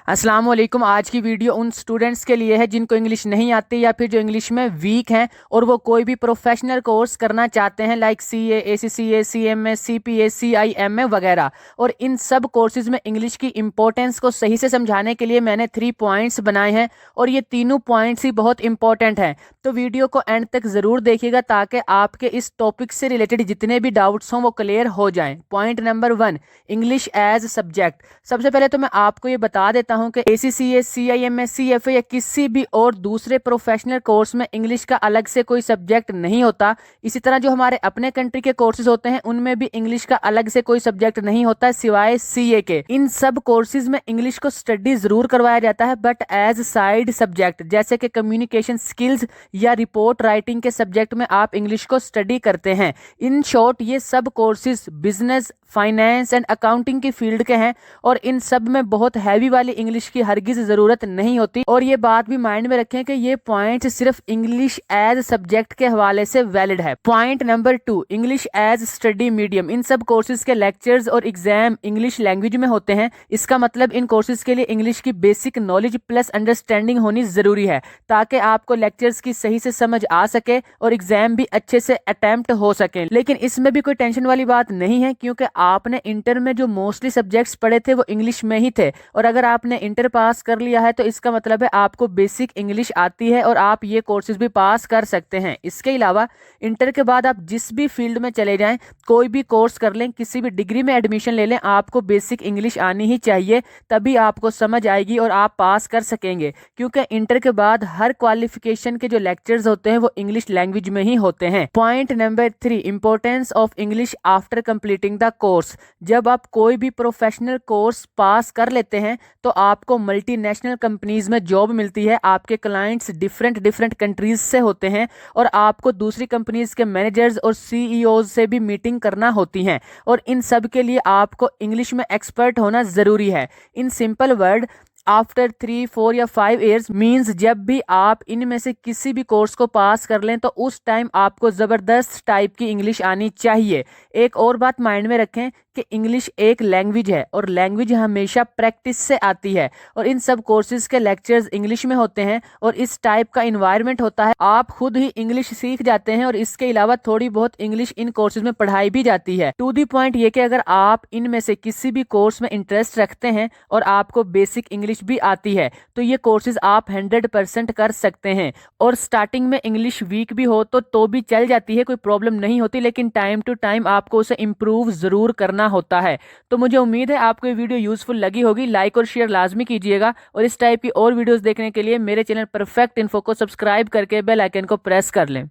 अस्सलाम वालेकुम। आज की वीडियो उन स्टूडेंट्स के लिए है जिनको इंग्लिश नहीं आती या फिर जो इंग्लिश में वीक हैं और वो कोई भी प्रोफेशनल कोर्स करना चाहते हैं like CA, ACCA, CMA, CPA, CIMA वगैरह। और इन सब कोर्सेज में इंग्लिश की इंपॉर्टेंस को सही से समझाने के लिए मैंने 3 पॉइंट्स बनाए हैं और ये तीनों पॉइंट्स ही बहुत इंपॉर्टेंट हैं। तो वीडियो को एंड तक ज़रूर देखिएगा ताकि आपके इस टॉपिक से रिलेटेड जितने भी डाउट्स हों वो क्लियर हो जाएं। Point number 1, English as subject. सबसे पहले तो मैं आपको ये बता देता हूं कि एसीसीए, सीआईएमए, सीएफए या किसी भी और दूसरे प्रोफेशनल कोर्स में इंग्लिश का अलग से कोई सब्जेक्ट नहीं होता। इसी तरह जो हमारे अपने कंट्री के कोर्सेज होते हैं उनमें भी इंग्लिश का अलग से कोई सब्जेक्ट नहीं होता सिवाय सीए के। इन सब कोर्सेज में इंग्लिश को स्टडी जरूर करवाया जाता है बट एज साइड सब्जेक्ट, जैसे कि कम्युनिकेशन स्किल्स या रिपोर्ट राइटिंग के सब्जेक्ट में आप इंग्लिश को स्टडी करते हैं। इन शॉर्ट ये सब courses business, finance and accounting की फील्ड के हैं और इन सब में बहुत हैवी वाली इंग्लिश की हरगिज जरूरत नहीं होती। और ये बात भी माइंड में रखें कि ये पॉइंट सिर्फ इंग्लिश एज सब्जेक्ट के हवाले से वैलिड है। Point number 2, English as study medium. इन सब कोर्सेज के लेक्चर्स और एग्जाम इंग्लिश लैंग्वेज में होते हैं। इसका मतलब इन कोर्सेज के लिए इंग्लिश की बेसिक नॉलेज प्लस अंडरस्टैंडिंग होनी जरूरी है ताकि आपको लेक्चर्स की सही से समझ आ सके और एग्जाम भी अच्छे से अटेम्प्ट हो सके। लेकिन इसमें भी कोई टेंशन वाली बात नहीं है क्योंकि आपने इंटर में जो मोस्टली सब्जेक्ट्स पढ़े थे वो इंग्लिश में ही थे और अगर आपने इंटर पास कर लिया है तो इसका मतलब है आपको बेसिक इंग्लिश आती है और आप ये कोर्सेज भी पास कर सकते हैं। इसके अलावा इंटर के बाद आप जिस भी फील्ड में चले जाएं, कोई भी कोर्स कर लें, किसी भी डिग्री में एडमिशन ले लें, आपको बेसिक इंग्लिश आनी ही चाहिए, तभी आपको समझ आएगी और आप पास कर सकेंगे। क्योंकि इंटर के बाद हर क्वालिफिकेशन के जो लेक्चर्स होते हैं वो इंग्लिश लैंग्वेज में ही होते हैं। Point number 3, importance of English after completing the course. जब आप कोई भी प्रोफेशनल कोर्स पास कर लेते हैं तो आपको मल्टीनेशनल कंपनीज में जॉब मिलती है। आपके क्लाइंट्स डिफरेंट कंट्रीज से होते हैं और आपको दूसरी कंपनीज के मैनेजर्स और सीईओज से भी मीटिंग करना होती है और इन सब के लिए आपको इंग्लिश में एक्सपर्ट होना जरूरी है। इन सिंपल वर्ड, आफ्टर 3, 4 या 5 ईयर्स मीन्स जब भी आप इनमें से किसी भी कोर्स को पास कर लें तो उस टाइम आपको जबरदस्त टाइप की इंग्लिश आनी चाहिए। एक और बात माइंड में रखें कि इंग्लिश एक लैंग्वेज है और लैंग्वेज हमेशा प्रैक्टिस से आती है और इन सब कोर्सेज के लेक्चर्स इंग्लिश में होते हैं और इस टाइप का इन्वायरमेंट होता है। आप खुद ही इंग्लिश सीख जाते हैं और इसके अलावा थोड़ी बहुत इंग्लिश इन कोर्सेज में पढ़ाई भी जाती है। टू दी पॉइंट ये कि अगर आप इनमें से किसी भी कोर्स में इंटरेस्ट रखते हैं और आपको बेसिक इंग्लिश भी आती है तो ये कोर्सेज आप 100% कर सकते हैं। और स्टार्टिंग में इंग्लिश वीक भी हो तो भी चल जाती है, कोई प्रॉब्लम नहीं होती, लेकिन टाइम टू टाइम आपको उसे इम्प्रूव जरूर करना होता है। तो मुझे उम्मीद है आपको ये वीडियो यूजफुल लगी होगी। लाइक और शेयर लाजमी कीजिएगा और इस टाइप की और वीडियोस देखने के लिए मेरे चैनल परफेक्ट इन्फो को सब्सक्राइब करके बेल आइकन को प्रेस कर लें।